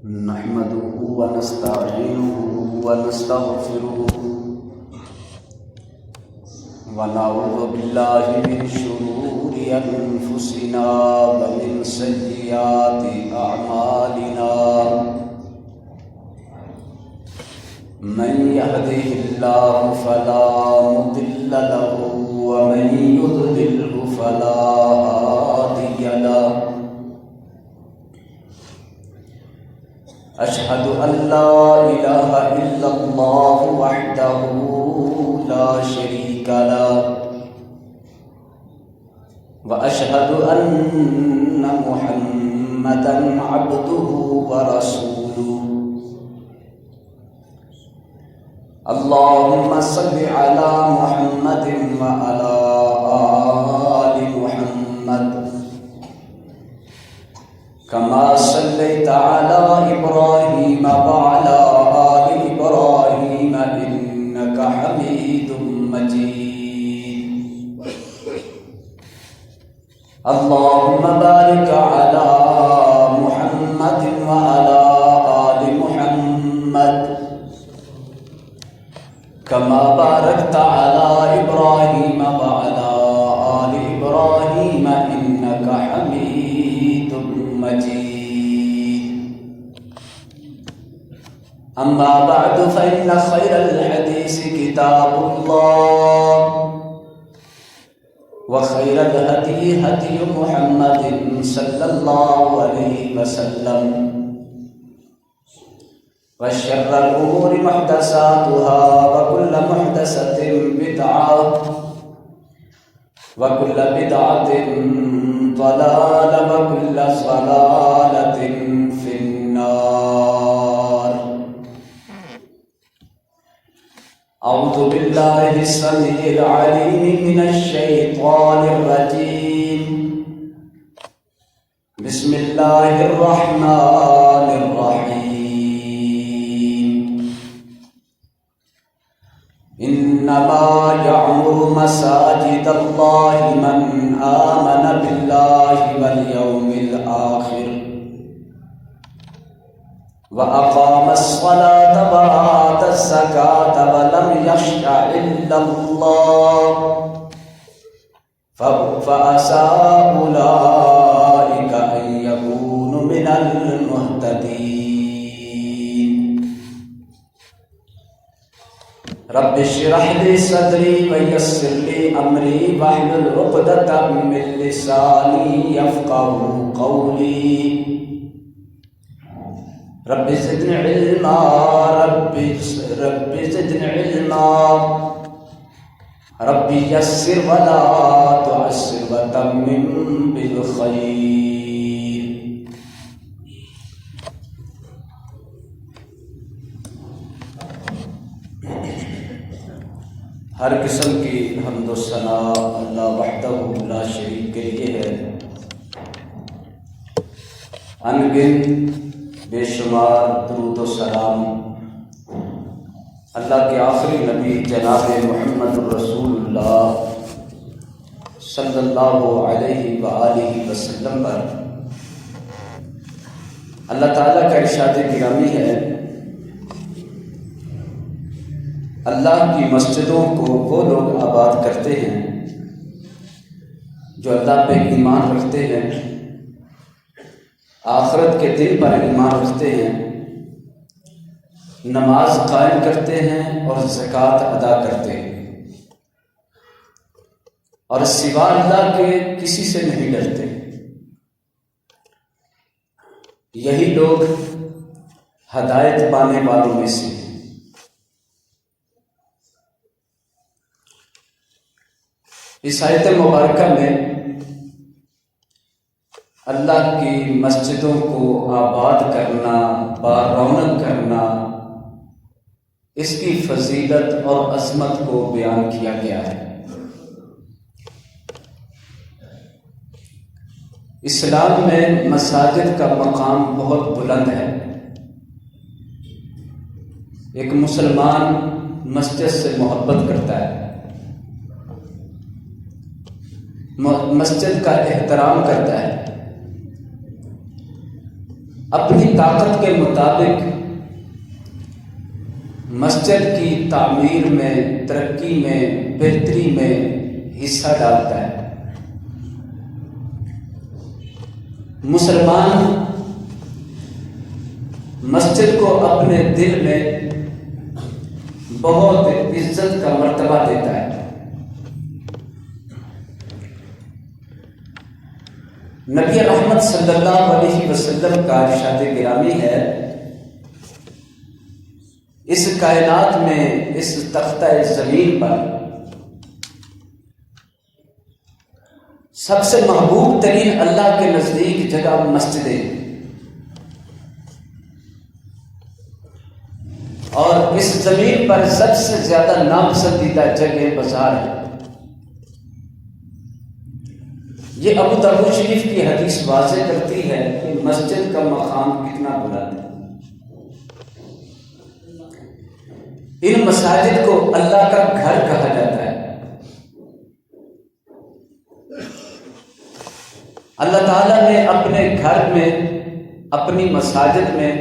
نحمده ونستعينه ونستغفره ونعوذ بالله من شرور أنفسنا ومن سيئات أعمالنا من يهده الله فلا مضل له ومن يضلله فلا هادي له أشهد أن لا إله إلا الله وحده لا شريك له وأشهد أن محمدا عبده ورسوله اللهم صل على محمد وعلى آل محمد كما صليت على إبراهيم وعلى آل إبراهيم إنك حميد مجيد اللهم بارك على محمد وعلى آل محمد كما باركت على إبراهيم وعلى آل إبراهيم إنك حميد مجيد أما بعد فإن خير الحديث كتاب الله وخير الهدي هدي محمد صلى الله عليه وسلم وشر الأمور محدثاتها وكل محدثة بدعة وكل بدعة ضلالة وكل ضلالة في النار أعوذ بالله السميع العليم من الشيطان الرجيم بسم الله الرحمن الرحيم إنما يعمر مساجد الله من آمن بالله واليوم الآخر وأقام الصلاة وآتى الزكاة ولم يخش إلا الله فعسى أولئك أن يكونوا من المهتدين رب اشرح لي صدري ويسر لي أمري واحلل عقدة من لساني يفقهوا قولي رب زدني علما رب زدني علما رب يسر ولا تعسر وتمم بالخير ہر قسم کی حمد و ثنا اللہ وحدہ لا شریک کے لیے ہے، ان گن بے شمار درود و سلام اللہ کے آخری نبی جناب محمد رسول اللہ صلی اللہ علیہ وآلہ وسلم پر۔ اللہ تعالیٰ کا ارشاد گرامی ہے، اللہ کی مسجدوں کو وہ لوگ آباد کرتے ہیں جو اللہ پہ ایمان رکھتے ہیں، آخرت کے دن پر ایمان رکھتے ہیں، نماز قائم کرتے ہیں اور زکوٰۃ ادا کرتے ہیں، اور سوا اللہ کے کسی سے نہیں ڈرتے۔ یہی لوگ ہدایت پانے والوں میں سے ہیں۔ اس آیت مبارکہ میں اللہ کی مسجدوں کو آباد کرنا، بارونق کرنا، اس کی فضیلت اور عظمت کو بیان کیا گیا ہے۔ اسلام میں مساجد کا مقام بہت بلند ہے۔ ایک مسلمان مسجد سے محبت کرتا ہے، مسجد کا احترام کرتا ہے، اپنی طاقت کے مطابق مسجد کی تعمیر میں، ترقی میں، بہتری میں حصہ ڈالتا ہے۔ مسلمان مسجد کو اپنے دل میں بہت عزت کا مرتبہ دیتا ہے۔ نبی رحمت صلی اللہ علیہ وسلم کا ارشاد گرامی ہے، اس کائنات میں، اس تختہ زمین پر سب سے محبوب ترین اللہ کے نزدیک جگہ مسجدیں، اور اس زمین پر سب سے زیادہ ناپسندیدہ جگہ بازار ہے۔ یہ ابو داؤد شریف کی حدیث واضح کرتی ہے کہ مسجد کا مقام کتنا بلند ہے۔ ان مساجد کو اللہ کا گھر کہا جاتا ہے۔ اللہ تعالیٰ نے اپنے گھر میں، اپنی مساجد میں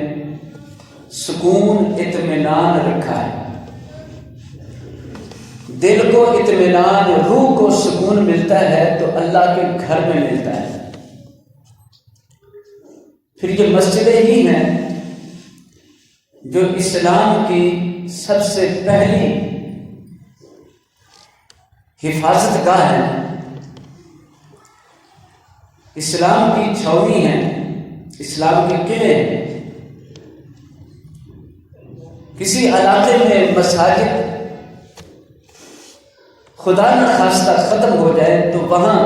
سکون، اطمینان رکھا ہے۔ دل کو اطمینان، روح کو سکون ملتا ہے تو اللہ کے گھر میں ملتا ہے۔ پھر یہ مسجدیں ہی ہیں جو اسلام کی سب سے پہلی حفاظت گاہ ہے، اسلام کی چھاؤنی ہے، اسلام کے قلعے ہیں۔ کسی علاقے میں مساجد خدا نخواستہ ختم ہو جائے تو وہاں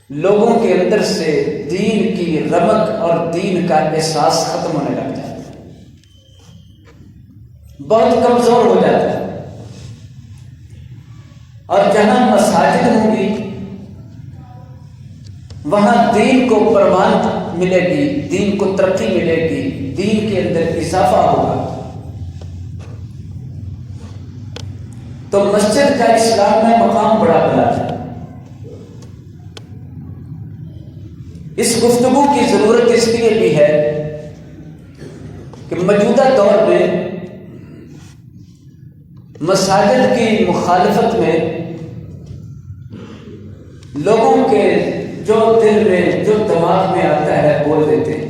لوگوں کے اندر سے دین کی رمق اور دین کا احساس ختم ہونے لگ جاتا ہے، بہت کمزور ہو جاتا ہے۔ اور جہاں مساجد ہوں گی وہاں دین کو پروان ملے گی، دین کو ترقی ملے گی، دین کے اندر اضافہ ہوگا۔ تو مسجد کا اسلام میں مقام بڑا بلند ہے۔ اس گفتگو کی ضرورت اس لیے بھی ہے کہ موجودہ دور میں مساجد کی مخالفت میں لوگوں کے جو دل میں، جو دماغ میں آتا ہے بول دیتے ہیں۔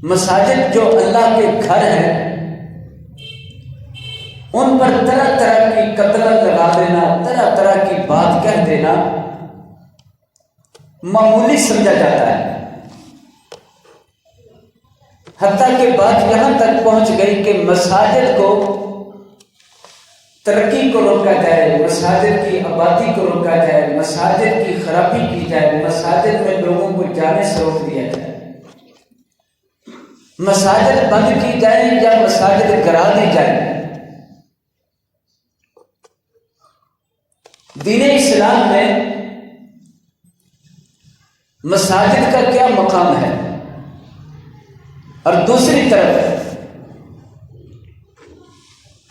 مساجد جو اللہ کے گھر ہیں ان پر طرح طرح کی قطرہ لگا دینا، طرح طرح کی بات کہہ دینا معمولی سمجھا جاتا ہے۔ حتیٰ کہ بات یہاں تک پہنچ گئی کہ مساجد کو ترقی کو روکا جائے، مساجد کی آبادی کو روکا جائے، مساجد کی خرابی کی جائے، مساجد میں لوگوں کو جانے سے روک دیا جائے، مساجد بند کی جائے یا مساجد گرا دی جائے۔ دین اسلام میں مساجد کا کیا مقام ہے، اور دوسری طرف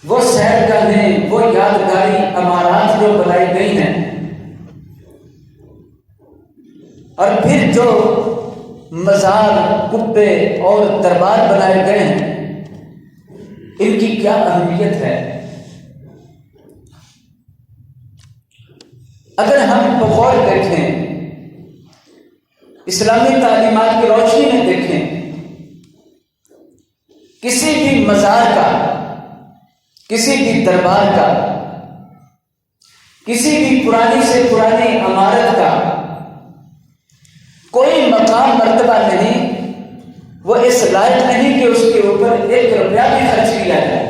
وہ سیرگاہیں، وہ یادگاری عمارات جو بنائی گئی ہیں، اور پھر جو مزار، قبے اور دربار بنائے گئے ہیں، ان کی کیا اہمیت ہے۔ اگر ہم بغور دیکھیں، اسلامی تعلیمات کی روشنی میں دیکھیں، کسی بھی مزار کا، کسی بھی دربار کا، کسی بھی پرانی سے پرانی عمارت کا کوئی مقام مرتبہ نہیں، وہ اس لائق نہیں کہ اس کے اوپر 1 روپیہ بھی خرچ کیا جائے۔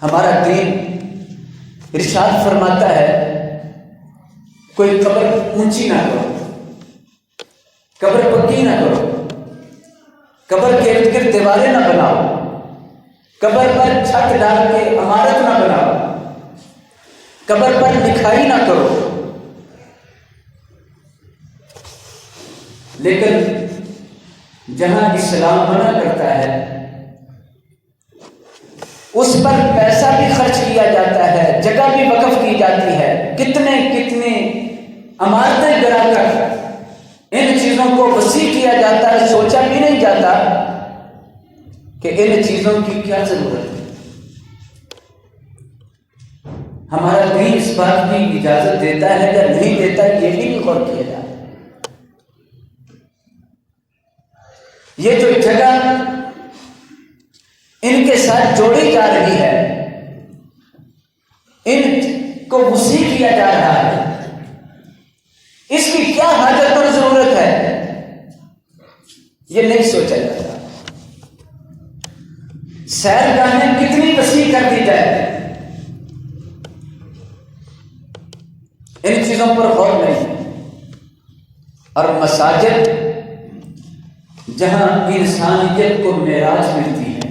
ہمارا دین ارشاد فرماتا ہے کوئی قبر اونچی نہ کرو، قبر پکی نہ کرو، قبر کے ارد گرد دیواریں نہ بناؤ، قبر پر چھت ڈال کے عمارت نہ بناؤ، قبر پر لکھائی نہ کرو۔ لیکن جہاں اسلام منع کرتا ہے اس پر پیسہ بھی خرچ کیا جاتا ہے، جگہ بھی وقف کی جاتی ہے، کتنے کتنے عمارتیں گرا کر ان چیزوں کو وسیع کیا جاتا ہے، سوچا بھی نہیں جاتا کہ ان چیزوں کی کیا ضرورت ہے۔ ہمارا دین اس بات کی اجازت دیتا ہے یا نہیں دیتا، یہ بھی نہیں غور کیا جاتا۔ یہ جو جگہ ان کے ساتھ جوڑی جا رہی ہے، ان کو وسیع کیا جا رہا ہے، اس کی کیا حاجت اور ضرورت ہے، یہ نہیں سوچا جاتا۔ سیر گاہیں کتنی وسیع کر دی جائے، ان چیزوں پر غور نہیں۔ اور مساجد جہاں انسانیت کو معراج ملتی ہے،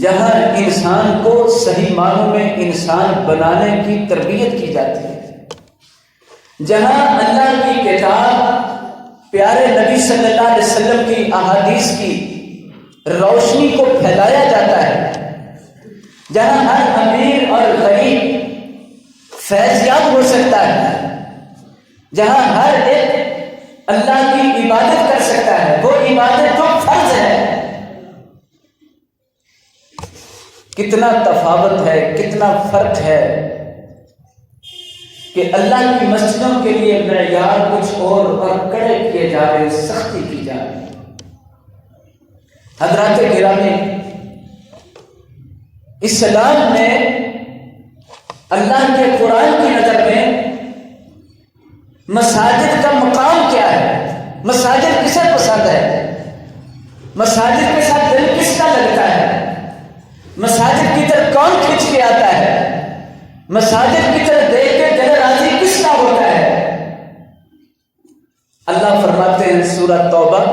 جہاں انسان کو صحیح معنوں میں انسان بنانے کی تربیت کی جاتی ہے، جہاں اللہ کی کتاب پیارے نبی صلی اللہ علیہ وسلم کی احادیث کی روشنی کو پھیلایا جاتا ہے، جہاں ہر امیر اور غریب فیضیاب ہو سکتا ہے، جہاں ہر ایک اللہ کی عبادت کر سکتا ہے، وہ عبادت جو فرض ہے۔ کتنا تفاوت ہے، کتنا فرق ہے کہ اللہ کی مسجدوں کے لیے معیار کچھ اور کڑے کیے جا رہے، سختی کی جا رہی۔ حضرات گرامی، اسلام میں اللہ کے قرآن کی نظر میں مساجد کا مقام کیا ہے؟ مساجد کسے پسند ہے؟ مساجد کے ساتھ دل کس کا لگتا ہے؟ مساجد کی طرف کون کھینچ کے آتا ہے؟ مساجد کی طرف دیکھ کے دل راضی کس کا ہوتا ہے؟ اللہ فرماتے ہیں سورہ توبہ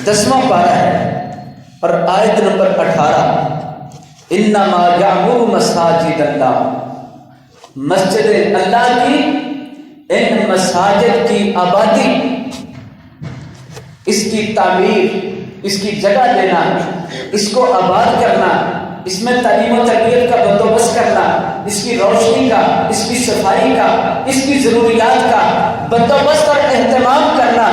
10واں پارہ ہے اور آیت نمبر 18، انما یعمر مساجد اللہ، مسجد اللہ کی، ان مساجد کی آبادی، اس کی تعمیر، اس کی جگہ دینا، اس کو آباد کرنا، اس میں تعلیم و تربیت کا بندوبست کرنا، اس کی روشنی کا، اس کی صفائی کا، اس کی ضروریات کا بندوبست اور اہتمام کرنا،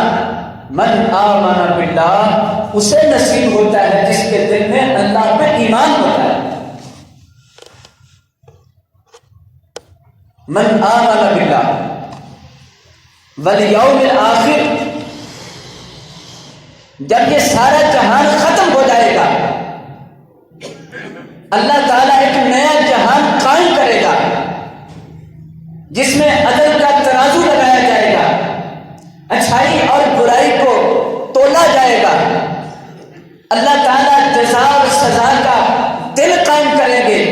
من آمن باللہ، اسے نصیب ہوتا ہے جس کے دل میں اللہ پہ ایمان ہوتا ہے۔ من آمن باللہ والیوم الآخر، جب یہ سارا جہان ختم ہو جائے گا، اللہ تعالیٰ ایک نیا جہان قائم کرے گا جس میں عدل کا ترازو لگایا جائے گا، اچھائی اور برائی کو تولا جائے گا، اللہ تعالیٰ جزا اور سزا کا دن قائم کریں گے،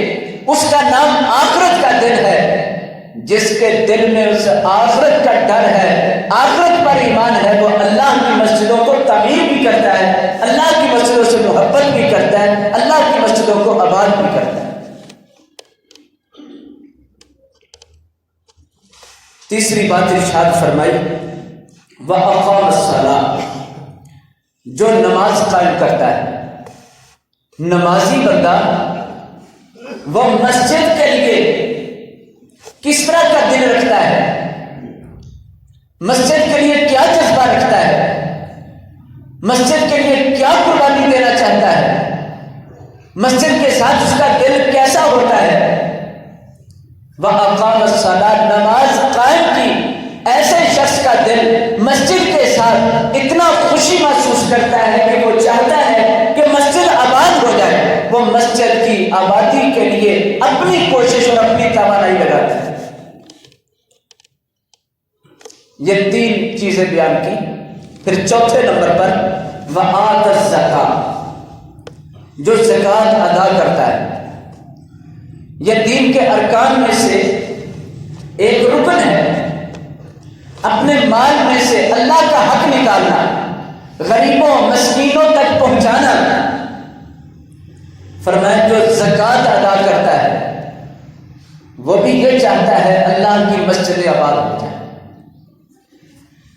اس کا نام آخرت کا دن ہے۔ جس کے دل میں اس آخرت کا ڈر ہے، آخرت پر ایمان ہے، وہ اللہ کی مسجدوں کو تعمیر بھی کرتا ہے، اللہ کی مسجدوں سے محبت بھی کرتا ہے، اللہ کی مسجدوں کو آباد بھی کرتا ہے۔ تیسری بات ارشاد فرمائی، وَأَقَامَ الصَّلَاةَ، جو نماز قائم کرتا ہے، نمازی بندہ، وہ مسجد کے لیے کس طرح کا دل رکھتا ہے، مسجد کے لیے کیا جذبہ رکھتا ہے، مسجد کے لیے کیا قربانی دینا چاہتا ہے، مسجد کے ساتھ اس کا دل کیسا ہوتا ہے۔ وَأَقَامَ الصَّلَاةَ، نماز قائم کی، ایسے شخص کا دل مسجد کے ساتھ اتنا خوشی محسوس کرتا ہے کہ وہ چاہتا ہے کہ مسجد آباد ہو جائے، وہ مسجد کی آبادی کے لیے اپنی کوشش اور اپنی توانائی لگاتا ہے۔ یہ تین چیزیں بیان کی۔ پھر چوتھے نمبر پر وآت الزکاۃ، جو زکوٰۃ ادا کرتا ہے، یہ دین کے ارکان میں سے ایک رکن ہے۔ اپنے مال میں سے اللہ کا حق نکالنا، غریبوں مسکینوں تک پہنچانا۔ فرمایا جو زکوٰۃ ادا کرتا ہے وہ بھی یہ چاہتا ہے اللہ کی مسجد آباد ہو جائے۔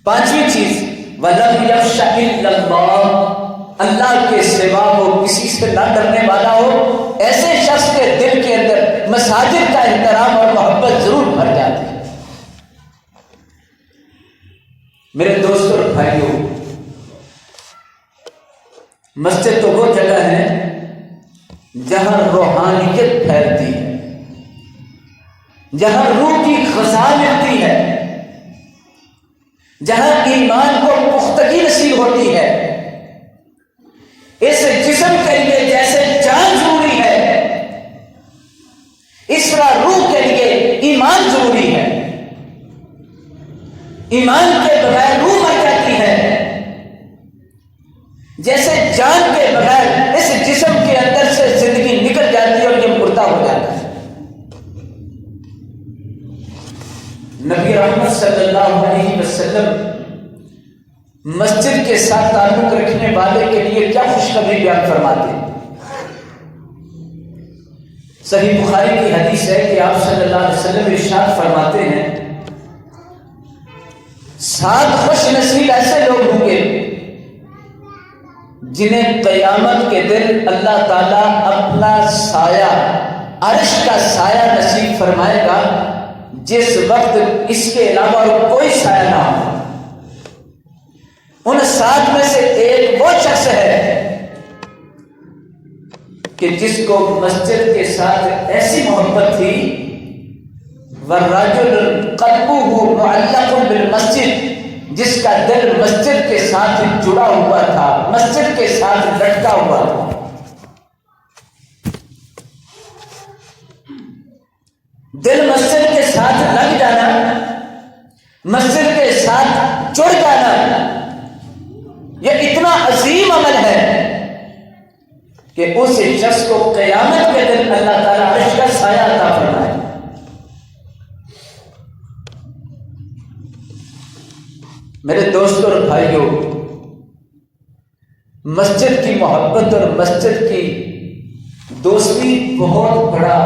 پانچویں چیز، وَلَمْ يَخْشَ إِلَّا اللَّهَ، اللہ کے سوا وہ کسی سے نہ ڈرنے والا ہو۔ ایسے شخص کے دل کے اندر مساجد کا احترام اور محبت ضرور بھر جاتی ہے۔ میرے دوستوں اور بھائیوں، مسجد تو وہ جگہ ہے جہاں روحانیت پھیلتی ہے، جہاں روح کی غذا ملتی ہے، جہاں ایمان کو پختگی نصیب ہوتی ہے۔ اس جسم کے لیے جیسے جان ضروری ہے، اس طرح روح کے لیے ایمان ضروری ہے۔ ایمان کے بغیر روح مر جاتی ہے، جیسے جان کے بغیر اس جسم کے اندر سے زندگی نکل جاتی ہے اور یہ مردہ ہو جاتا ہے۔ نبی رحمت صلی اللہ علیہ وسلم مسجد کے ساتھ تعلق رکھنے والے کے لیے کیا خوشخبری بیان فرماتے ہیں؟ صحیح بخاری کی حدیث ہے کہ آپ صلی اللہ علیہ وسلم ارشاد فرماتے ہیں، 7 خوش نصیب ایسے لوگ ہوں گے جنہیں قیامت کے دن اللہ تعالیٰ اپنا سایہ، عرش کا سایہ نصیب فرمائے گا، جس وقت اس کے علاوہ اور کوئی سایہ نہ ہو۔ ان 7 میں سے ایک وہ شخص ہے کہ جس کو مسجد کے ساتھ ایسی محبت تھی، وَالرَّجُلُ قَلْبُهُ مُعَلَّقٌ بِالْمَسْجِدِ، جس کا دل مسجد کے ساتھ جڑا ہوا تھا، مسجد کے ساتھ لٹکا ہوا تھا۔ دل مسجد کے ساتھ لگ جانا، مسجد کے ساتھ جڑ جانا، یہ اتنا عظیم عمل ہے کہ اس شخص کو قیامت کے دن اللہ تعالیٰ عرش کا سایہ عطا فرمائے۔ میرے دوستوں اور بھائیوں، مسجد کی محبت اور مسجد کی دوستی بہت بڑا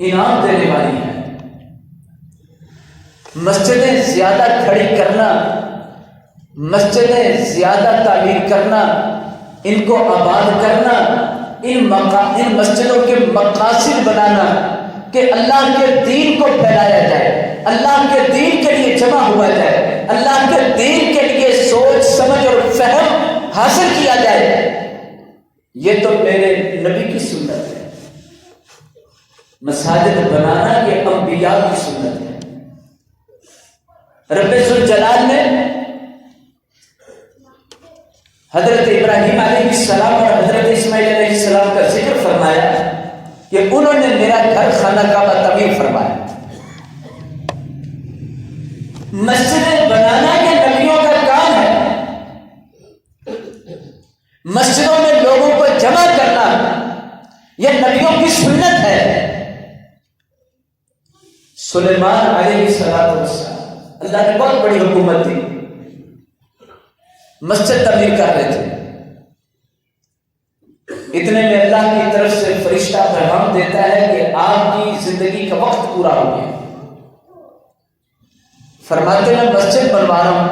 انعام دینے والی ہے۔ مسجدیں زیادہ کھڑی کرنا، مسجدیں زیادہ تعمیر کرنا، ان کو آباد کرنا، ان مسجدوں کے مقاصد بنانا کہ اللہ کے دین کو پھیلایا جائے، اللہ کے دین کے لیے جمع ہوا جائے، اللہ کے دین کے لیے سوچ سمجھ اور فہم حاصل کیا جائے، یہ تو میرے نبی کی سنت ہے۔ مساجد بنانا یہ انبیاء کی سنت ہے۔ رب ذوالجلال نے حضرت ابراہیم علیہ السلام اور حضرت اسماعیل علیہ السلام کا ذکر فرمایا کہ انہوں نے میرا گھر خانہ کعبہ تعمیر فرمایا۔ مسجدیں بنانا یہ نبیوں کا کام ہے، مسجدوں میں لوگوں کو جمع کرنا یہ نبیوں کی سنت ہے۔ سلیمان علیہ السلام، اللہ نے بہت بڑی حکومت دی، مسجد تعمیر کر رہے تھے، اتنے میں اللہ کی طرف سے فرشتہ پیغام دیتا ہے کہ آپ کی زندگی کا وقت پورا ہو گیا۔ فرماتے میں مسجد بنوا رہا ہوں،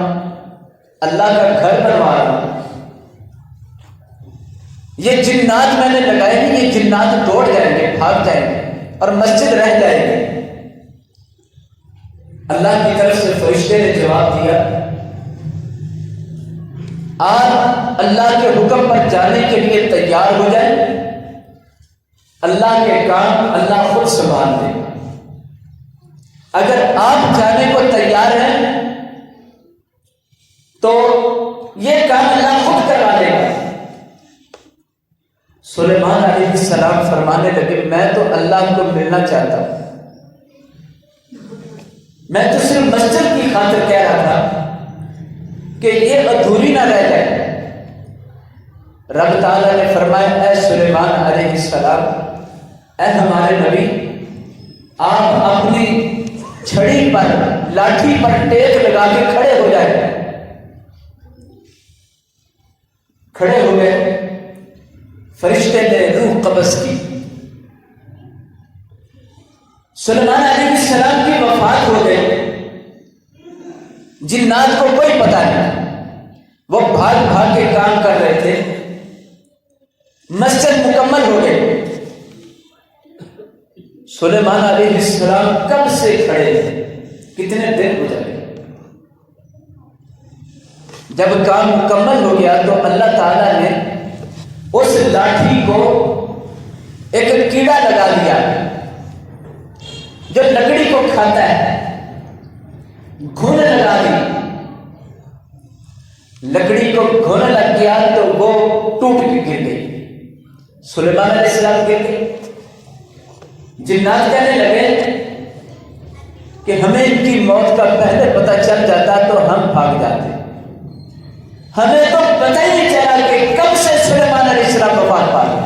اللہ کا گھر بنوا رہا ہوں، یہ جنات میں نے لگائے ہیں، یہ جنات دوڑ جائیں گے، بھاگ جائیں گے اور مسجد رہ جائے گی۔ اللہ کی طرف سے فرشتے نے جواب دیا، آپ اللہ کے حکم پر جانے کے لیے تیار ہو جائیں، اللہ کے کام اللہ خود سنبھال دے گا۔ اگر آپ جانے کو تیار ہیں تو یہ کام اللہ خود کروا دے گا۔ سلیمان علیہ السلام فرمانے لگے، میں تو اللہ کو ملنا چاہتا ہوں، میں تو صرف مسجد کی خاطر کہہ رہا تھا کہ یہ ادھوری نہ رہ جائے۔ رب تعالیٰ نے فرمایا، اے سلیمان علیہ السلام، اے ہمارے نبی، آپ اپنی چھڑی پر، لاٹھی پر ٹیک لگا کے کھڑے ہو جائیں۔ کھڑے ہو گئے، فرشتے نے روح قبض کی، سلیمان علیہ السلام کی وفات ہو گئی۔ جنات کو کوئی پتہ نہیں، وہ بھاگ بھاگ کے کام کر رہے تھے، مسجد مکمل ہو گئی۔ سلیمان علیہ السلام کب سے کھڑے تھے، کتنے دن گزر گئے، جب کام مکمل ہو گیا تو اللہ تعالیٰ نے اس لاٹھی کو ایک کیڑا لگا دیا جو لکڑی کو کھاتا ہے، گھن لگا دی، لکڑی کو گھن لگ گیا تو وہ ٹوٹ کے گر گئی۔ سلیمان علیہ السلام گر گئے۔ جنات کہنے لگے کہ ہمیں ان کی موت کا پہلے پتہ چل جاتا تو ہم بھاگ جاتے، ہمیں تو پتہ ہی نہیں چلا کہ کب سے سلیمان علیہ السلام وفات پا گئے۔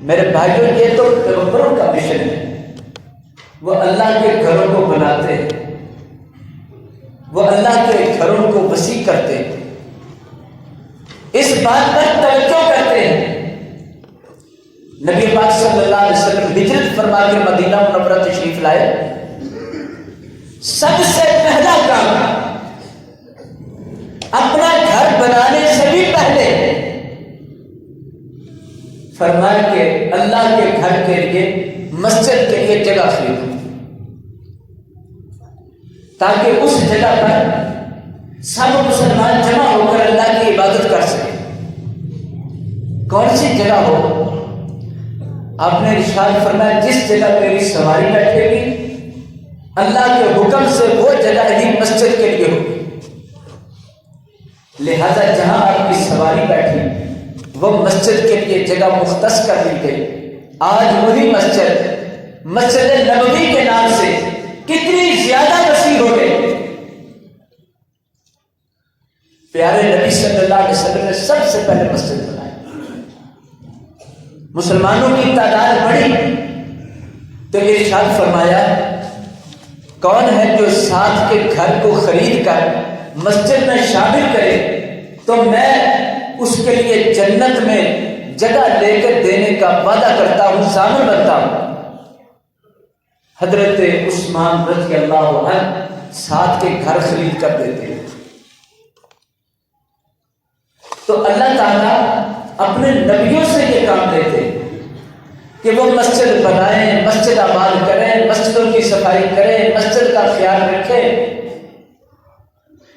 میرے بھائیوں، یہ تو پیغمبروں کا مشن ہے، وہ اللہ کے گھروں کو بناتے ہیں، وہ اللہ کے گھروں کو وسیع کرتے ہیں، اس بات پر توجہ کرتے ہیں۔ نبی پاک صلی اللہ علیہ وسلم ہجرت فرما کے مدینہ منورہ تشریف لائے، سب سے پہلا کام اپنا گھر بنانے سے بھی پہلے فرمایا کہ اللہ کے گھر کے لیے، مسجد کے لیے جگہ خریدو، تاکہ اس جگہ پر سب مسلمان جمع ہو کر اللہ کی عبادت کر سکیں۔ کون سی جگہ ہو؟ آپ نے ارشاد فرمایا جس جگہ میری سواری بیٹھے گی اللہ کے حکم سے وہ جگہ ہی مسجد کے لیے ہوگی، لہذا جہاں آپ کی سواری بیٹھی وہ مسجد کے لیے جگہ مختص کر دی گئی۔ آج وہی مسجد، مسجد نبوی کے نام سے کتنی زیادہ وسیع ہو گئی۔ پیارے نبی صلی اللہ علیہ وسلم نے سب سے پہلے مسجد بنائی، مسلمانوں کی تعداد بڑھی تو یہ ارشاد فرمایا کون ہے جو ساتھ کے گھر کو خرید کر مسجد میں شامل کرے تو میں اس کے لیے جنت میں جگہ لے کر دینے کا وعدہ کرتا ہوں، ضامن بنتا ہوں۔ حضرت عثمان رضی اللہ عنہ ساتھ کے گھر خرید کر دیتے ہیں۔ تو اللہ تعالیٰ اپنے نبیوں سے یہ کام لیتے کہ وہ مسجد بنائیں، مسجد آباد کریں، مسجدوں کی صفائی کریں، مسجد کا خیال رکھیں،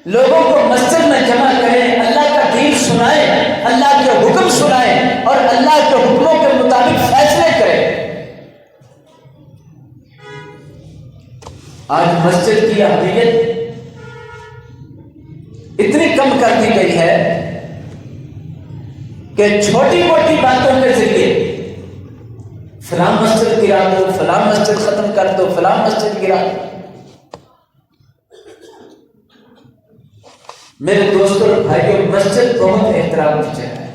لوگوں کو مسجد میں جمع کریں، اللہ کا دین سنائیں، اللہ کے حکم سنائیں اور اللہ کے حکموں کے مطابق فیصلے کریں۔ آج مسجد کی اہمیت اتنی کم کر دی گئی ہے کہ چھوٹی موٹی باتوں کے ذریعے فلاں مسجد گرا دو، فلاں مسجد ختم کر دو، فلاں مسجد گرا دو۔ میرے دوستوں اور بھائیوں، مسجد بہت احترام کی جگہ ہے۔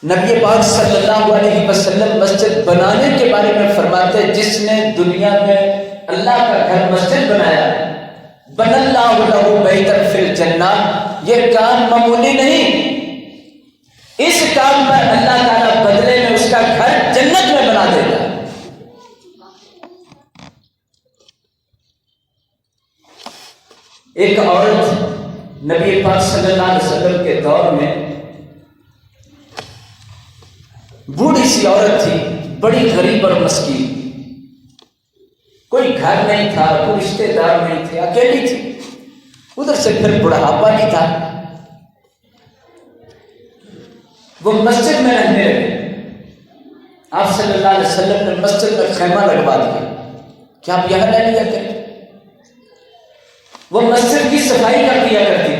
نبی پاک صلی اللہ علیہ وسلم مسجد بنانے کے بارے میں فرماتے جس نے دنیا میں اللہ کا گھر مسجد بنایا، بن اللہ لہ بیتا فی الجنہ، یہ کام معمولی نہیں، اس کام پر اللہ تعالیٰ بدلے میں اس کا گھر جنت میں بنا دیتا ہے۔ ایک عورت نبی پاک صلی اللہ علیہ وسلم کے دور میں بوڑھی سی عورت تھی، بڑی غریب اور مسکین، کوئی گھر نہیں تھا، کوئی رشتے دار نہیں تھے، اکیلی تھی، ادھر سے پھر بڑھاپا نہیں تھا۔ وہ مسجد میں رہنے لگے، آپ صلی اللہ علیہ وسلم نے مسجد میں خیمہ لگوا دیا کہ آپ یہاں رہ لیا کریں۔ وہ مسجد کی صفائی کر دیا کرتی۔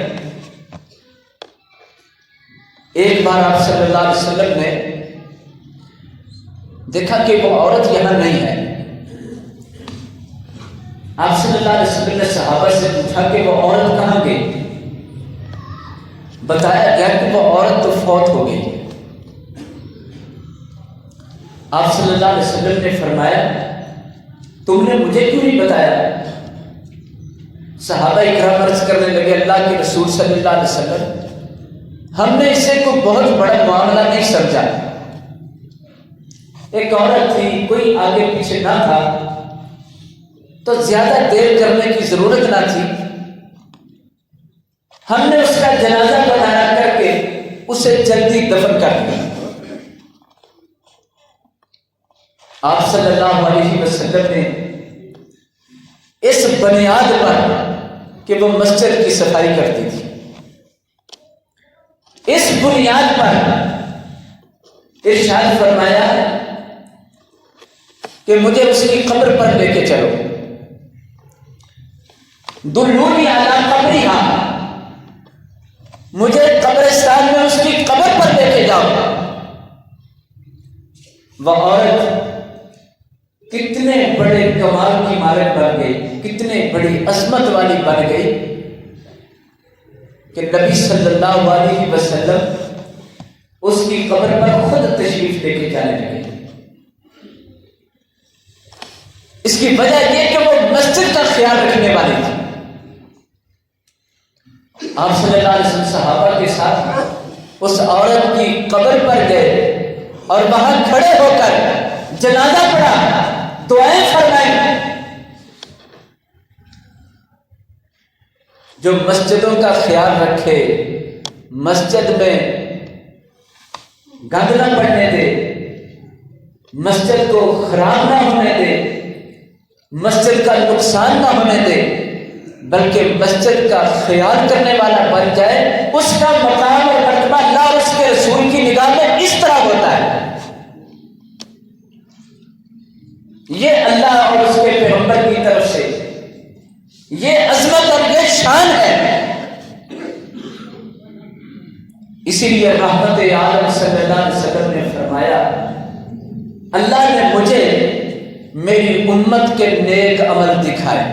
ایک بار آپ صلی اللہ علیہ وسلم نے دیکھا کہ وہ عورت یہاں نہیں ہے۔ آپ صلی اللہ علیہ وسلم نے صحابہ سے پوچھا کہ وہ عورت کہاں گئی؟ بتایا گیا کہ وہ عورت تو فوت ہو گئی۔ آپ صلی اللہ علیہ وسلم نے فرمایا تم نے مجھے کیوں نہیں بتایا؟ صحابہ اکرام عرض کرنے لگے اللہ کے رسول صلی اللہ علیہ وسلم ہم نے اسے کوئی بہت بڑا معاملہ نہیں سمجھا، ایک عورت تھی، کوئی آگے پیچھے نہ تھا تو زیادہ دیر کرنے کی ضرورت نہ تھی، ہم نے اس کا جنازہ بنایا کر کے اسے جلدی دفن کر دیا۔ آپ صلی اللہ علیہ وسلم نے اس بنیاد پر کہ وہ مسجد کی صفائی کرتی تھی۔ اس بنیاد پر ارشاد فرمایا کہ مجھے اس کی قبر پر لے کے چلو، دلونی علی قبرہا، مجھے قبرستان میں اس کی قبر پر لے کے جاؤ۔ وہ عورت کتنے بڑے کمال کی مالک بن گئی، کتنے بڑی عظمت والی بن گئی کہ نبی صلی اللہ علیہ وسلم اس کی قبر پر خود تشریف لے کے جانے لگے۔ اس کی وجہ یہ کہ وہ مسجد کا خیال رکھنے والی تھی۔ آپ صلی اللہ علیہ وسلم صحابہ کے ساتھ اس عورت کی قبر پر گئے اور وہاں کھڑے ہو کر جنازہ پڑھا، دعائیں فرمائیں۔ جو مسجدوں کا خیال رکھے، مسجد میں گند نہ پڑنے دے، مسجد کو خراب نہ ہونے دے، مسجد کا نقصان نہ ہونے دے، بلکہ مسجد کا خیال کرنے والا بن جائے، اس کا مقام اور مرتبہ اللہ اور اس کے رسول کی نگاہ میں اس طرح ہوتا ہے۔ یہ اللہ اور اس کے پیغمبر کی طرف سے یہ عظمت اور یہ شان ہے۔ اسی لیے رحمت عالم صلی اللہ علیہ وسلم نے فرمایا، اللہ نے مجھے میری امت کے نیک عمل دکھائے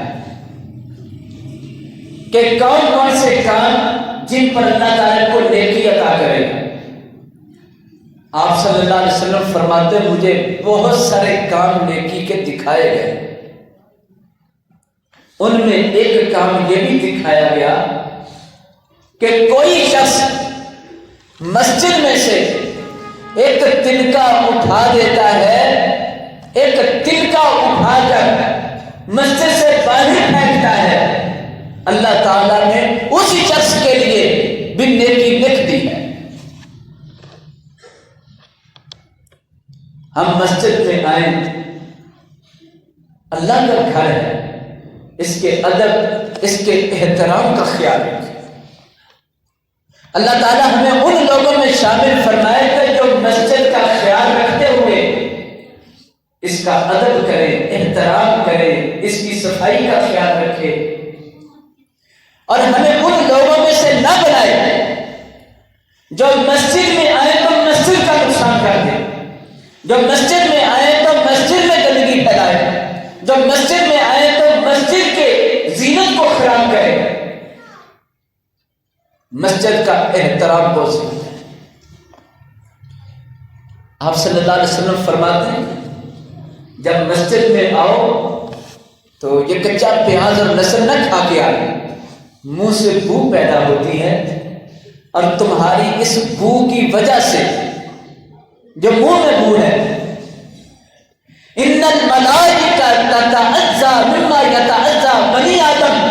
کہ کون کون سے کام جن پر اللہ تعالیٰ کو نیکی عطا کرے گا۔ آپ صلی اللہ علیہ وسلم فرماتے مجھے بہت سارے کام نیکی کے دکھائے گئے، ان میں ایک کام یہ بھی دکھایا گیا کہ کوئی شخص مسجد میں سے ایک تنکا اٹھا دیتا ہے، ایک تنکا اٹھا کر مسجد سے باہر پھینکتا ہے، اللہ تعالیٰ نے اسی شخص کے لیے بھی نیکی لکھ دی ہے۔ ہم مسجد میں آئیں، اللہ کا گھر ہے، اس کے ادب، اس کے احترام کا خیال رکھیں۔ اللہ تعالیٰ ہمیں ان لوگوں میں شامل فرمائے کہ جو مسجد کا خیال رکھتے ہوئے اس کا ادب کرے، احترام کرے، اس کی صفائی کا خیال رکھے، اور ہمیں ان لوگوں میں سے نہ بنائے جو مسجد میں آئے تو مسجد کا نقصان کر دے، جو مسجد میں آئے تو مسجد میں گندگی پھیلائے، جو مسجد میں آئے تو مسجد کے زینت کو خراب کرے۔ مسجد کا احترام بہت ضروری ہے۔ آپ صلی اللہ علیہ وسلم فرماتے ہیں جب مسجد میں آؤ تو یہ کچا پیاز اور لہسن نہ کھا کے آئے، منہ سے بو پیدا ہوتی ہے، اور تمہاری اس بو کی وجہ سے جو منہ میں بو ہے، ان الملائکہ تتعزى مما يتعزى بنی آدم،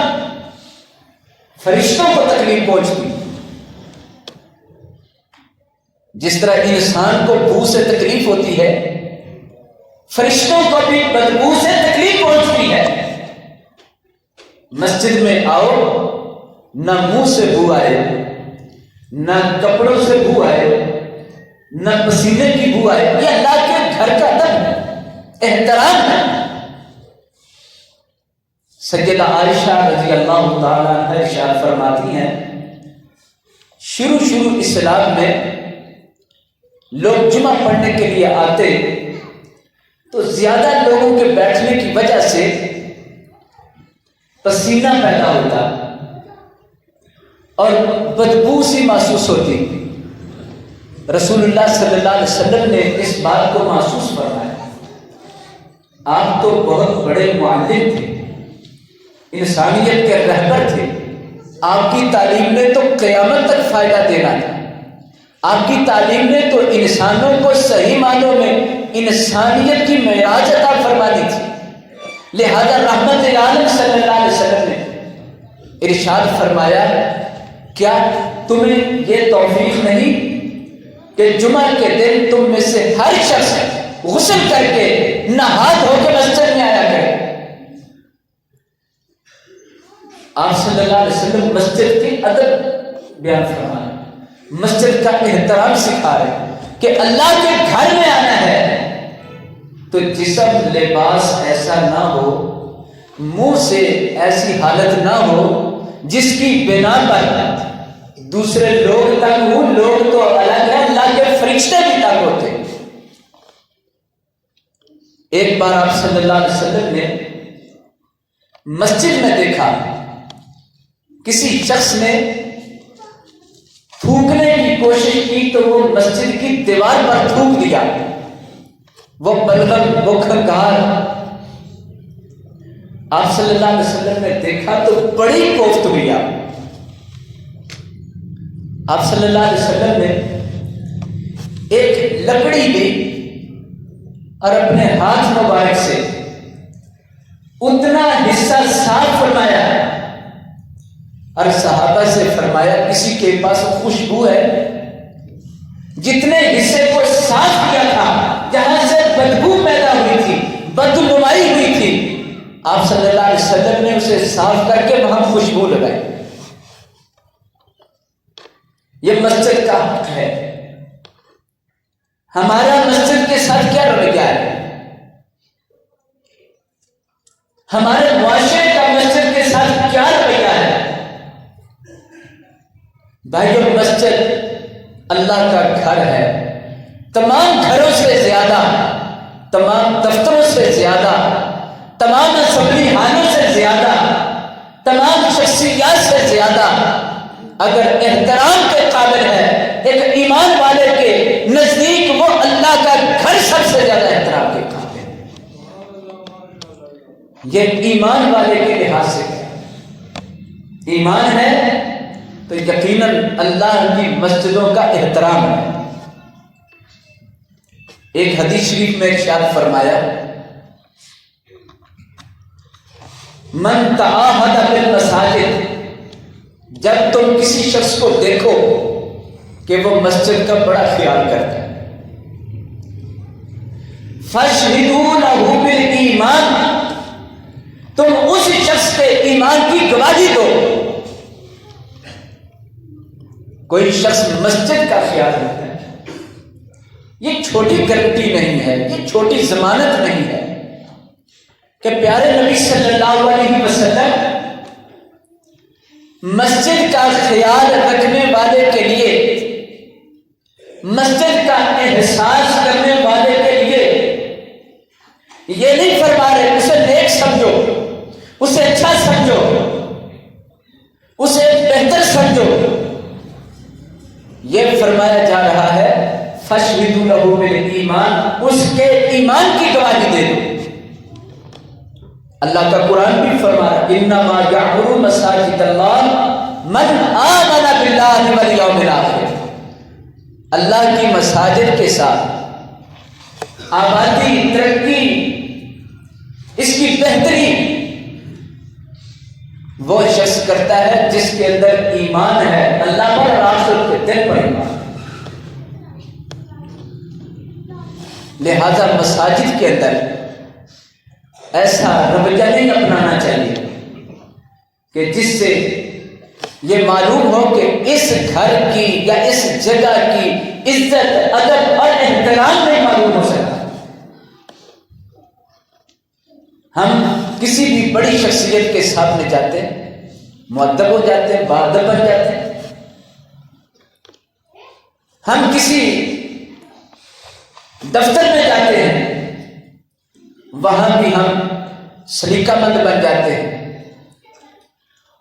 فرشتوں کو تکلیف پہنچتی جس طرح انسان کو بو سے تکلیف ہوتی ہے، فرشتوں کو بھی بدبو سے تکلیف پہنچتی ہے۔ مسجد میں آؤ، نہ منہ سے بو آئے، نہ کپڑوں سے بو آئے، نہ پسینے کی بو آئے، یہ اللہ کے گھر کا ادب ہے، احترام ہے۔ سیدہ عائشہ رضی اللہ تعالیٰ عنہ ارشاد فرماتی ہیں، شروع اسلام میں لوگ جمعہ پڑھنے کے لیے آتے تو زیادہ لوگوں کے بیٹھنے کی وجہ سے پسینہ پیدا ہوتا اور بدبو سی محسوس ہوتی۔ رسول اللہ صلی اللہ علیہ وسلم نے اس بات کو محسوس فرمایا۔ آپ تو بہت بڑے معلم تھے، انسانیت کے رہبر تھے، آپ کی تعلیم نے تو قیامت تک فائدہ دینا تھا، آپ کی تعلیم نے تو انسانوں کو صحیح معنوں میں انسانیت کی معراج عطا فرمانی تھی، لہذا رحمت عالم صلی اللہ علیہ وسلم نے ارشاد فرمایا، کیا تمہیں یہ توفیق نہیں کہ جمعہ کے دن تم میں سے ہر شخص غسل کر کے نہا دھو کے مسجد میں آیا کرے؟ آپ صلی اللہ علیہ وسلم مسجد کی ادب بیان فرما رہے ہیں، مسجد کا احترام سکھا رہے ہیں کہ اللہ کے گھر میں آنا ہے تو جسم لباس ایسا نہ ہو، منہ سے ایسی حالت نہ ہو جس کی بنا پر دوسرے لوگ تنگ ہوں۔ لوگ تو الگ ہے، اللہ کے فرشتے بھی تنگ ہوتے ہیں۔ ایک بار آپ صلی اللہ علیہ وسلم نے مسجد میں دیکھا کسی شخص نے تھوکنے کی کوشش کی تو وہ مسجد کی دیوار پر تھوک دیا۔ وہ بلغم، وہ کھنگار آپ صلی اللہ علیہ وسلم نے دیکھا تو بڑی کوفت ہوئی۔ آپ صلی اللہ علیہ وسلم نے ایک لکڑی لی اور اپنے ہاتھ مبارک سے اتنا حصہ صاف فرمایا اور صحابہ سے فرمایا کسی کے پاس خوشبو ہے؟ جتنے حصے کو صاف کیا تھا، جہاں سے بدبو پیدا ہوئی تھی، بدنمائی ہوئی تھی، آپ صلی اللہ علیہ وسلم نے اسے صاف کر کے وہاں خوشبو لگائی۔ یہ مسجد کا حق ہے۔ ہمارا مسجد کے ساتھ کیا رویہ ہے؟ ہمارے معاشرے کا مسجد کے ساتھ کیا رویہ ہے؟ بھائیو، مسجد اللہ کا گھر ہے۔ تمام گھروں سے زیادہ، تمام دفتروں سے زیادہ، تمام اسمبلی ہالوں سے زیادہ، تمام شخصیات سے زیادہ اگر احترام کے قابل ہے ایک ایمان والے کے نزدیک، وہ اللہ کا گھر سب سے زیادہ احترام کے قابل ہے۔ یہ ایمان والے کے لحاظ سے ایمان ہے تو یقیناً اللہ کی مسجدوں کا احترام ہے۔ ایک حدیث شریف میں ارشاد فرمایا، من تعاہد بالمساجد، جب تم کسی شخص کو دیکھو کہ وہ مسجد کا بڑا خیال کرتا ہے، فاشہدوا لہ بالایمان، تم اس شخص کے ایمان کی گواہی دو۔ کوئی شخص مسجد کا خیال رکھتا ہے، یہ چھوٹی گارنٹی نہیں ہے، یہ چھوٹی ضمانت نہیں ہے کہ پیارے نبی صلی اللہ علیہ وسلم مسجد کا خیال رکھنے والے کے لیے، مسجد کا احساس کرنے والے کے لیے یہ نہیں فرما رہے اسے نیک سمجھو، اسے اچھا سمجھو، اسے بہتر سمجھو۔ یہ فرمایا جا رہا ہے فاشہدوا لہ بالایمان، اس کے ایمان کی گواہی دے دو۔ اللہ کا قرآن بھی فرما رہا ہے انما یعمر مساجد اللہ من آمن باللہ والیوم الآخر، اللہ کی مساجد کے ساتھ آبادی، ترقی، اس کی بہتری وہ شخص کرتا ہے جس کے اندر ایمان ہے، اللہ پر، آخرت کے دن پر ایمان۔ لہذا مساجد کے اندر ایسا رویہ نہیں اپنانا چاہیے کہ جس سے یہ معلوم ہو کہ اس گھر کی یا اس جگہ کی عزت، ادب اور احترام نہیں معلوم ہو سکتا۔ ہم کسی بھی بڑی شخصیت کے سامنے جاتے ہیں، مؤدب ہو جاتے ہیں، باادب بن جاتے ہیں۔ ہم کسی دفتر میں جاتے ہیں، وہاں بھی ہم سلیقہ مند بن جاتے ہیں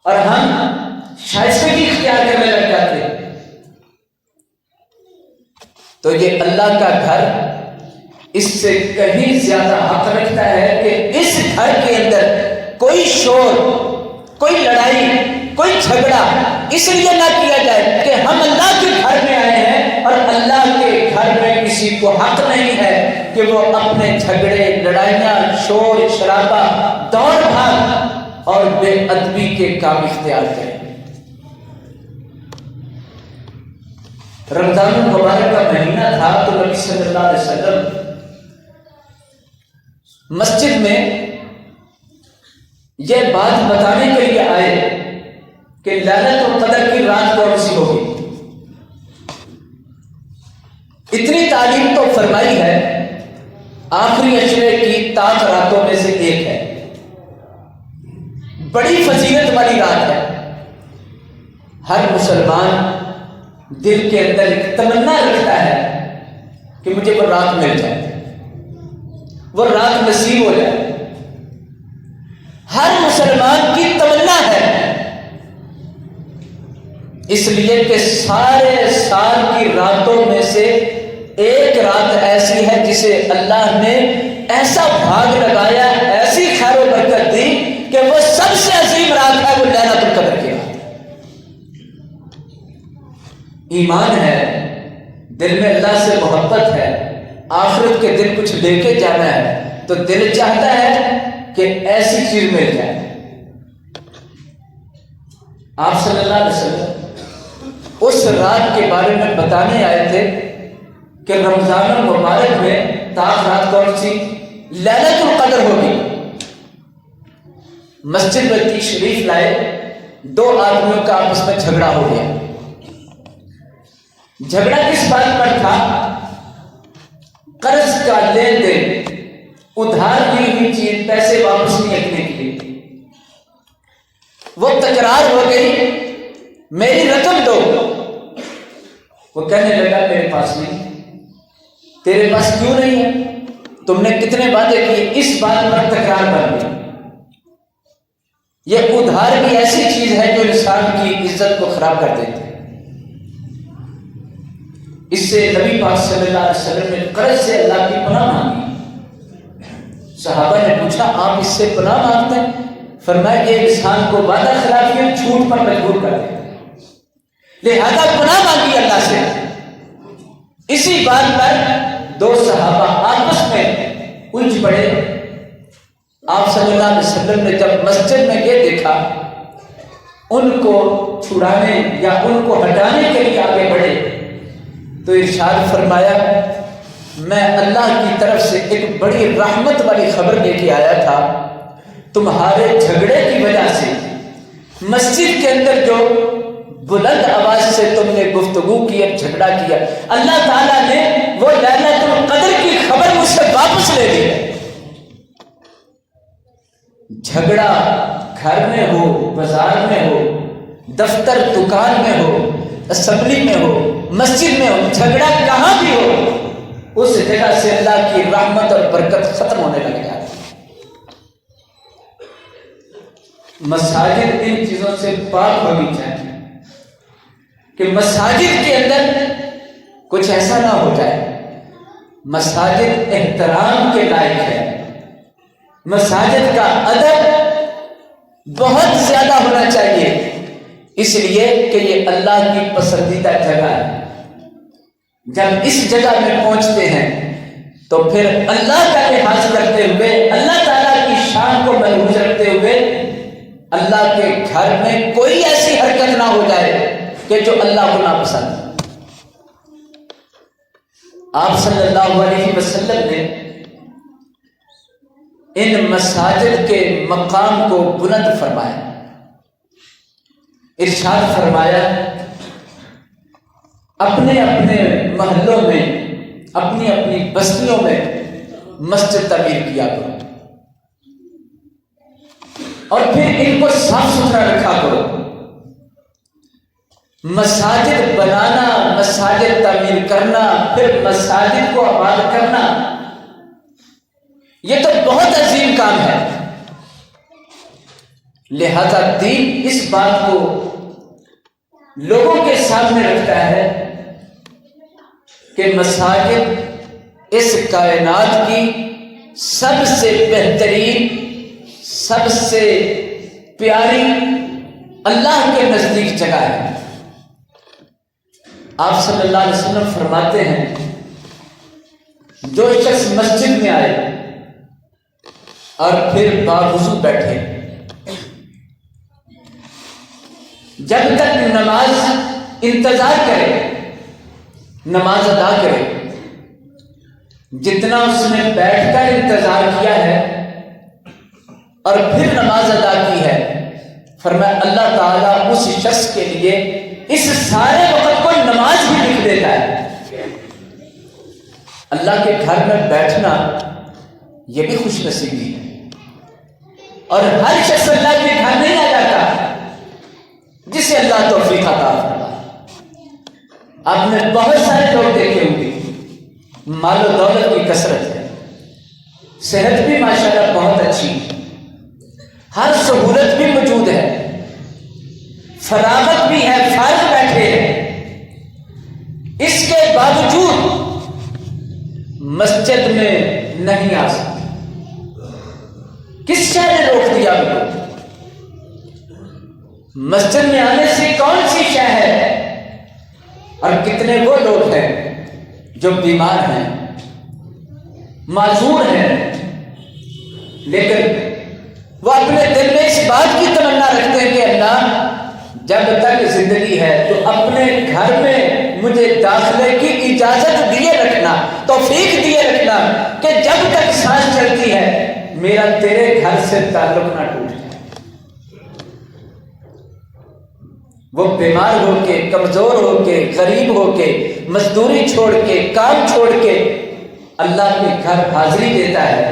اور ہم شائستگی اختیار کرنے لگ جاتے ہیں۔ تو یہ اللہ کا گھر اس سے کہیں زیادہ حق رکھتا ہے کہ اس گھر کے اندر کوئی شور، کوئی لڑائی، کوئی جھگڑا اس لیے نہ کیا جائے کہ ہم اللہ کے گھر میں آئے ہیں اور اللہ کے گھر میں کسی کو حق نہیں ہے کہ وہ اپنے جھگڑے، لڑائیاں، شور شرابہ، دوڑ بھاگ اور بے ادبی کے کام اختیار کریں۔ رمضان المبارک کا مہینہ تھا تو نبی صلی اللہ علیہ وسلم مسجد میں یہ بات بتانے کے لیے آئے کہ لیلۃ القدر کی رات کون سی ہوگی. اتنی تعلیم تو فرمائی ہے، آخری عشرے کی تاج راتوں میں سے ایک ہے، بڑی فضیلت والی رات ہے. ہر مسلمان دل کے اندر ایک تمنا رکھتا ہے کہ مجھے وہ رات مل جائے، وہ رات نصیب ہو جائے. ہر مسلمان کی تمنا ہے، اس لیے کہ سارے سال کی راتوں میں سے ایک رات ایسی ہے جسے اللہ نے ایسا بھاگ لگایا، ایسی خیر و برکت دی کہ وہ سب سے عظیم رات ہے، وہ لیلۃ القدر کی رات. ایمان ہے، دل میں اللہ سے محبت ہے، آخرت کے دن کچھ لے کے جانا ہے تو دل چاہتا ہے کہ ایسی چیز مل جائے. آپ صلی اللہ علیہ وسلم اس رات کے بارے میں بتانے آئے تھے کہ رمضان المبارک میں تاج رات کون سی؟ لیلۃ القدر ہوگی. مسجد میں تشریف لائے، دو آدمیوں کا آپس میں جھگڑا ہو گیا. جھگڑا کس بات پر تھا؟ قرض کا لین دین، ادھار لی ہوئی چیز پیسے واپس نہیں رکھنے کے لیے. وہ تکرار ہو گئی، میری رقم دو. وہ کہنے لگا میرے پاس نہیں. تیرے پاس کیوں نہیں ہے؟ تم نے کتنے وعدے کیے؟ اس بات پر تکرار بن گئی. یہ ادھار بھی ایسی چیز ہے جو انسان کی عزت کو خراب کر دیتی ہے. اس سے نبی پاک صلی اللہ علیہ وسلم نے قرض سے اللہ کی پناہ مانگی. صحابہ نے پوچھا آپ اس سے پناہ مانگتے ہیں؟ فرمایا یہ انسان کو وعدہ خلافی جھوٹ پر مجبور کر دیتا ہے، لہذا پناہ مانگی اللہ سے. اسی بات پر دو صحابہ آپس میں الجھ پڑے. آپ صلی اللہ علیہ وسلم نے جب مسجد میں یہ دیکھا، ان کو چھڑانے یا ان کو ہٹانے کے لیے آگے بڑھے تو ارشاد فرمایا میں اللہ کی طرف سے ایک بڑی رحمت والی خبر لے کے آیا تھا. تمہارے جھگڑے کی وجہ سے مسجد کے اندر جو بلند آواز سے تم نے گفتگو کی، جھگڑا کیا، اللہ تعالیٰ نے وہ لیلۃ القدر کی خبر مجھ سے واپس لے لی. جھگڑا گھر میں ہو، بازار میں ہو، دفتر دکان میں ہو، اسمبلی میں ہو، مسجد میں ہو، جھگڑا کہاں بھی ہو، اس جگہ سے اللہ کی رحمت اور برکت ختم ہونے لگ جاتی. مساجد ان چیزوں سے پاک ہونی چاہیے کہ مساجد کے اندر کچھ ایسا نہ ہو جائے. مساجد احترام کے لائق ہے، مساجد کا ادب بہت زیادہ ہونا چاہیے، اس لیے کہ یہ اللہ کی پسندیدہ جگہ ہے. جب اس جگہ میں پہنچتے ہیں تو پھر اللہ کا لحاظ کرتے ہوئے، اللہ تعالیٰ کی شان کو ملحوظ رکھتے ہوئے، اللہ کے گھر میں کوئی ایسی حرکت نہ ہو جائے کہ جو اللہ کو ناپسند ہے. آپ صلی اللہ علیہ وسلم نے ان مساجد کے مقام کو بلند فرمایا. ارشاد فرمایا اپنے اپنے محلوں میں، اپنی اپنی بستیوں میں مسجد تعمیر کیا کرو اور پھر ان کو صاف ستھرا رکھا کرو. مساجد بنانا، مساجد تعمیر کرنا، پھر مساجد کو آباد کرنا، یہ تو بہت عظیم کام ہے. لہذا دین اس بات کو لوگوں کے سامنے رکھتا ہے کہ مساجد اس کائنات کی سب سے بہترین، سب سے پیاری، اللہ کے نزدیک جگہ ہے. آپ صلی اللہ علیہ وسلم فرماتے ہیں جو شخص مسجد میں آئے اور پھر باوضو بیٹھے، جب تک نماز انتظار کرے، نماز ادا کرے، جتنا اس نے بیٹھ کر انتظار کیا ہے اور پھر نماز ادا کی ہے، فرمایا اللہ تعالیٰ اس شخص کے لیے اس سارے وقت کو نماز بھی لکھ دیتا ہے۔ اللہ کے گھر میں بیٹھنا یہ بھی خوش نصیبی ہے، اور ہر شخص اللہ کے گھر نہیں آ جاتا جسے اللہ توفیق عطا فرمائے۔ آپ نے بہت سارے لوگ دیکھے ہوں گے، مال و دولت کی کثرت ہے، صحت بھی ماشاءاللہ بہت اچھی ہے، ہر سہولت بھی موجود ہے، فراغت بھی ہے، فارغ بیٹھے ہیں، اس کے باوجود مسجد میں نہیں آ سکتے۔ کس شے نے روک دیا ان کو؟ مسجد میں آنے سے کون سی شے ہے؟ اور کتنے وہ لوگ ہیں جو بیمار ہیں، معذور ہیں، لیکن وہ اپنے دل میں اس بات کی تمنا رکھتے ہیں کہ اللہ جب تک زندگی ہے تو اپنے گھر میں مجھے داخلے کی اجازت دیے رکھنا، توفیق دیے رکھنا کہ جب تک سانس چلتی ہے میرا تیرے گھر سے تعلق نہ ٹوٹ جائے۔ وہ بیمار ہو کے، کمزور ہو کے، غریب ہو کے، مزدوری چھوڑ کے، کام چھوڑ کے اللہ کے گھر حاضری دیتا ہے،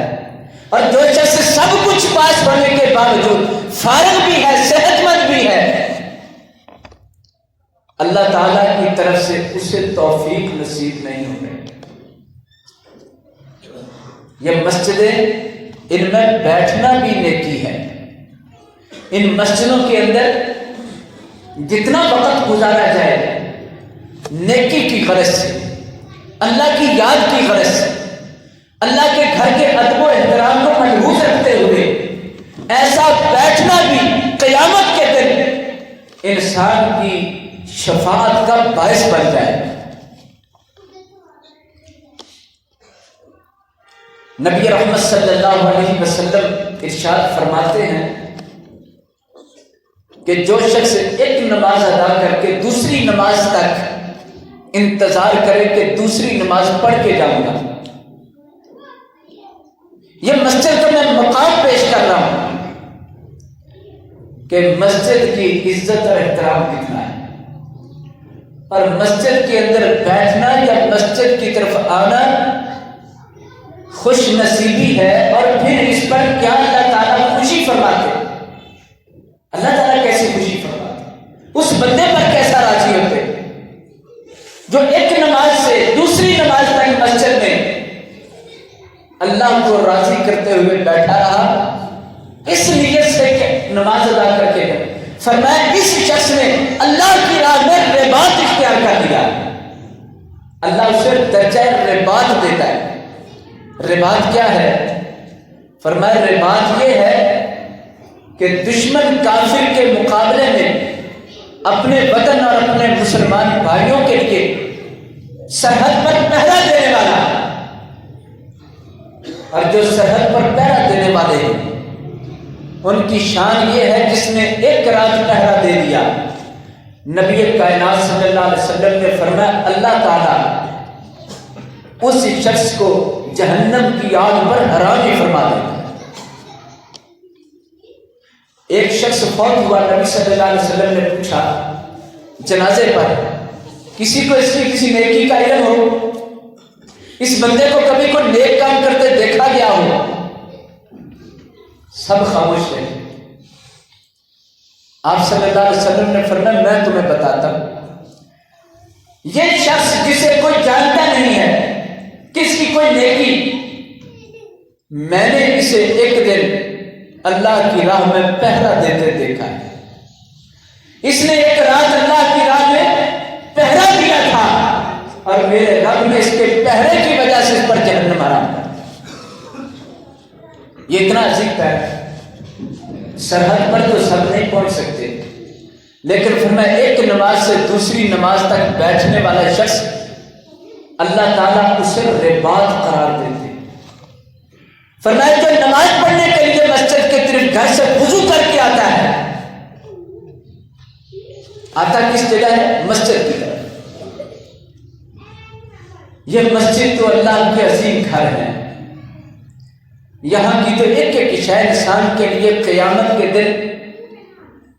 اور جو شخص سب کچھ پاس ہونے کے باوجود فارغ بھی ہے، صحت مند بھی ہے، اللہ تعالیٰ کی طرف سے اسے توفیق نصیب نہیں ہو رہی۔ یہ مسجدیں، ان میں بیٹھنا بھی نیکی ہے۔ ان مسجدوں کے اندر جتنا وقت گزارا جائے نیکی کی غرض سے، اللہ کی یاد کی غرض سے، اللہ کے گھر کے ادب و احترام کو ملحوظ رکھتے ہوئے، ایسا بیٹھنا بھی قیامت کے دن انسان کی شفاعت کا باعث بن جائے۔ نبی رحمت صلی اللہ علیہ وسلم ارشاد فرماتے ہیں کہ جو شخص ایک نماز ادا کر کے دوسری نماز تک انتظار کرے کہ دوسری نماز پڑھ کے جاؤں گا، یہ مسجد کو میں مقام پیش کر رہا ہوں کہ مسجد کی عزت اور احترام کتنا ہے، اور مسجد کے اندر بیٹھنا یا مسجد کی طرف آنا خوش نصیبی ہے۔ اور پھر اس پر کیا اللہ تعالیٰ خوشی فرماتے؟ اللہ تعالیٰ کیسی خوشی فرماتے؟ اس بندے پر کیسا راضی ہوتے جو ایک نماز سے دوسری نماز تک مسجد میں اللہ کو راضی کرتے ہوئے بیٹھا رہا، اس نیت سے کہ نماز ادا کر کے گئے۔ فرمایا اس شخص نے اللہ کی راہ میں رباط اختیار کر لیا، اللہ اسے درجہ رباط دیتا ہے۔ رباط کیا ہے؟ فرمایا رباط یہ ہے کہ دشمن کافر کے مقابلے میں اپنے وطن اور اپنے مسلمان بھائیوں کے لیے سرحد پر پہرا دینے والا، اور جو سرحد پر پہرا دینے والے ہیں ان کی شان یہ ہے جس نے ایک رات پہرا دے دیا۔ نبی کائنات صلی اللہ علیہ وسلم نے فرمایا اللہ تعالیٰ اس شخص کو جہنم کی آگ پر حرام ہی فرما دیتا ہے۔ ایک شخص فوت ہوا، نبی صلی اللہ علیہ وسلم نے پوچھا جنازے پر کسی کو اس کی کسی نیکی کا علم ہو، اس بندے کو کبھی کوئی نیک کام کرتے دیکھا گیا ہو؟ سب خاموش رہے۔ آپ صلی اللہ علیہ وسلم نے فرمایا میں تمہیں بتاتا ہوں، یہ شخص جسے کوئی جانتا نہیں ہے کس کی کوئی نیکی، میں نے اسے ایک دن اللہ کی راہ میں پہرا دیتے دیکھا ہے، اس نے ایک رات اللہ کی راہ میں پہرا دیا تھا، اور میرے رب نے اس کے پہرے کی وجہ سے اس پر جہنم حرام کر دیا۔ یہ اتنا عظیم ہے، سرحد پر تو سب نہیں پہنچ سکتے، لیکن فرمایا ایک نماز سے دوسری نماز تک بیٹھنے والا شخص اللہ تعالیٰ اسے رباط قرار دیتے۔ فرمایا جو نماز پڑھنے کے لیے مسجد کے طرف گھر سے وضو کر کے آتا ہے، آتا کس جگہ ہے؟ مسجد کی طرف۔ یہ مسجد تو اللہ کے عظیم گھر ہے، یہاں کی تو ایک ایک شے انسان کے لیے قیامت کے دن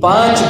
5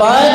5